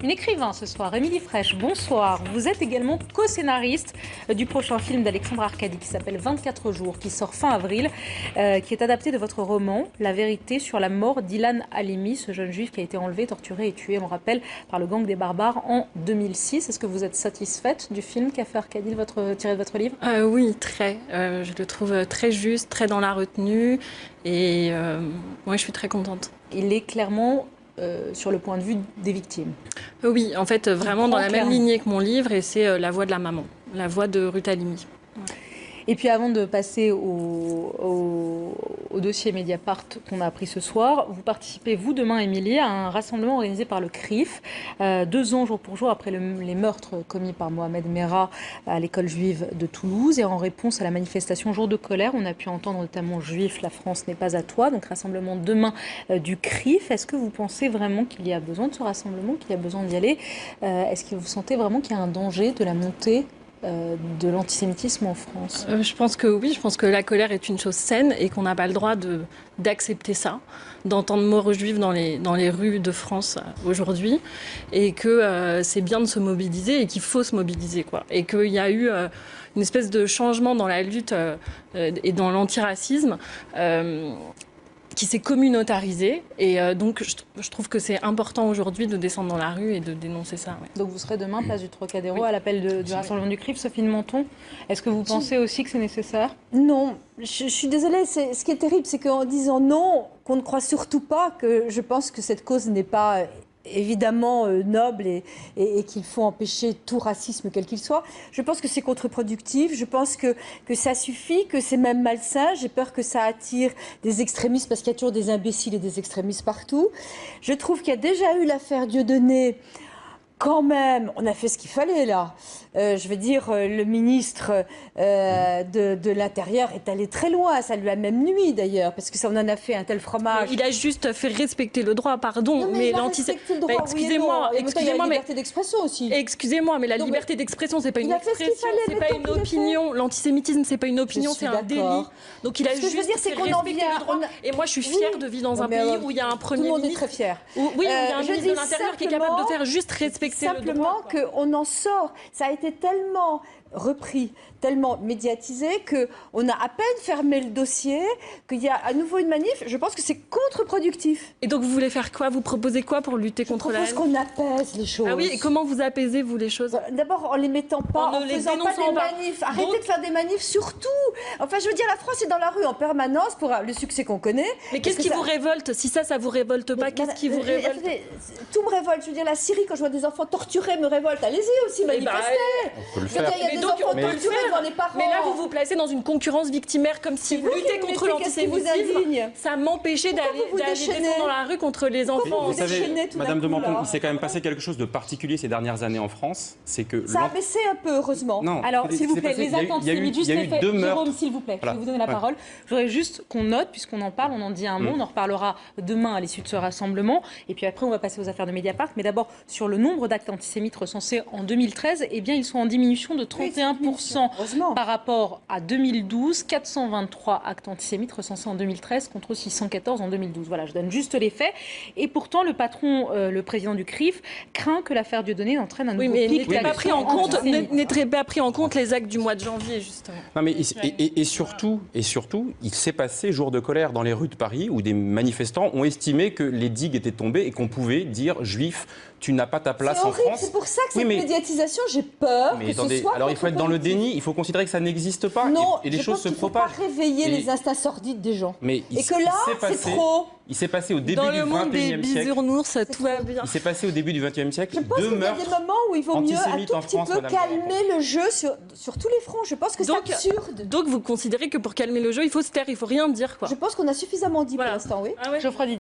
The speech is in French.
Une écrivain ce soir, Émilie Frèche, bonsoir. Vous êtes également co-scénariste du prochain film d'Alexandre Arcadi qui s'appelle 24 jours, qui sort fin avril, qui est adapté de votre roman La vérité sur la mort d'Ilan Halimi, ce jeune juif qui a été enlevé, torturé et tué, on rappelle, par le gang des barbares en 2006. Est-ce que vous êtes satisfaite du film qu'a fait Arcadi tiré de votre livre? Oui, très. Je le trouve très juste, très dans la retenue et moi je suis très contente. Il est clairement sur le point de vue des victimes. Oui, en fait, vraiment dans la même lignée que mon livre, et c'est la voix de la maman, la voix de Ruth Halimi. Ouais. Et puis avant de passer au dossier Mediapart qu'on a appris ce soir, vous participez, vous, demain, Émilie, à un rassemblement organisé par le CRIF, 2 ans jour pour jour après les meurtres commis par Mohamed Merah à l'école juive de Toulouse. Et en réponse à la manifestation Jour de colère, on a pu entendre notamment Juif, la France n'est pas à toi, donc rassemblement demain du CRIF. Est-ce que vous pensez vraiment qu'il y a besoin de ce rassemblement, qu'il y a besoin d'y aller? Est-ce que vous sentez vraiment qu'il y a un danger de la montée de l'antisémitisme en France? Je pense que oui, je pense que la colère est une chose saine et qu'on n'a pas le droit d'accepter ça, d'entendre mort aux juifs dans les rues de France aujourd'hui, et que c'est bien de se mobiliser et qu'il faut se mobiliser, quoi. Et qu'il y a eu une espèce de changement dans la lutte et dans l'antiracisme qui s'est communautarisé, et donc je trouve que c'est important aujourd'hui de descendre dans la rue et de dénoncer ça. Ouais. Donc vous serez demain place du Trocadéro à l'appel du rassemblement du CRIF. Sophie de Menton, est-ce que vous pensez aussi que c'est nécessaire? Non, je suis désolée, ce qui est terrible, c'est qu'en disant non, qu'on ne croit surtout pas que je pense que cette cause n'est pas évidemment noble et qu'il faut empêcher tout racisme quel qu'il soit. Je pense que c'est contre-productif, je pense que ça suffit, que c'est même malsain. J'ai peur que ça attire des extrémistes parce qu'il y a toujours des imbéciles et des extrémistes partout. Je trouve qu'il y a déjà eu l'affaire Dieudonné. Quand même, on a fait ce qu'il fallait là. Je veux dire, le ministre de l'Intérieur est allé très loin. Ça lui a même nui d'ailleurs, parce que ça, on en a fait un tel fromage. Il a juste fait respecter le droit, pardon. Non, mais excusez-moi, oui, excusez-moi, il y a la liberté d'expression aussi. Excusez-moi, mais la liberté d'expression, c'est pas une expression, c'est pas une opinion. L'antisémitisme, c'est pas une opinion, c'est un délit. Donc il a juste fait respecter le droit. Et moi, je suis fière de vivre dans un pays où il y a un premier ministre. Tout le monde est très fier. Oui, où il y a un ministre de l'Intérieur qui est capable de faire juste respecter le droit. Simplement qu'on en sort. Ça a été tellement repris, tellement médiatisé qu'on a à peine fermé le dossier, qu'il y a à nouveau une manif. Je pense que c'est contre-productif. Et donc vous voulez faire quoi? Vous proposez quoi pour lutter contre la haine? Je propose qu'on apaise les choses. Ah oui, et comment vous apaisez, vous, les choses? D'abord, en les mettant pas, en faisant pas des manifs. Arrêtez de faire des manifs, surtout. Enfin, je veux dire, la France est dans la rue en permanence pour le succès qu'on connaît. Mais qu'est-ce qui vous révolte? Si ça vous révolte pas, qu'est-ce qui vous révolte? Tout me révolte. Je veux dire, la Syrie, quand je vois des enfants torturés, me révolte. Allez-y aussi, manifestez. On peut le faire. Donc on peut le faire. Mais là, vous vous placez dans une concurrence victimaire, comme si lutter contre l'antisémitisme, ça m'empêchait d'aller défendre dans la rue contre les enfants. Vous savez, Madame de Menton, il s'est quand même passé quelque chose de particulier ces dernières années en France. C'est que ça a baissé un peu, heureusement. Non. Alors, s'il vous plaît, les actes antisémites, juste les faits. Jérôme, s'il vous plaît, je vais vous donner la parole. Je voudrais juste qu'on note, puisqu'on en parle, on en dit un mot, on en reparlera demain à l'issue de ce rassemblement. Et puis après, on va passer aux affaires de Mediapart. Mais d'abord, sur le nombre d'actes antisémites recensés en 2013, eh bien, ils sont en diminution de 31% par rapport à 2012. 423 actes antisémites recensés en 2013 contre 614 en 2012. Voilà, je donne juste les faits. Et pourtant, le patron, le président du CRIF, craint que l'affaire Dieudonné entraîne un nouveau pic. N'était pas pris en compte les actes du mois de janvier, justement. Non, mais et surtout, il s'est passé jour de colère dans les rues de Paris où des manifestants ont estimé que les digues étaient tombées et qu'on pouvait dire juif, tu n'as pas ta place en France. C'est pour ça que cette médiatisation, j'ai peur que ce soit. Alors il faut être dans le déni, il faut considérer que ça n'existe pas. Non, et les choses se propagent. Il ne faut pas réveiller les instincts sordides des gens. Mais et que là, c'est trop. Il s'est passé au début du 21e siècle. Tout va bien. Il s'est passé au début du 20e siècle. Je pense qu'il y a des moments où il vaut mieux un tout petit peu calmer le jeu sur tous les fronts. Je pense que c'est absurde. Donc vous considérez que pour calmer le jeu, il faut se taire, il ne faut rien dire, quoi. Je pense qu'on a suffisamment dit pour l'instant, oui. Geoffroy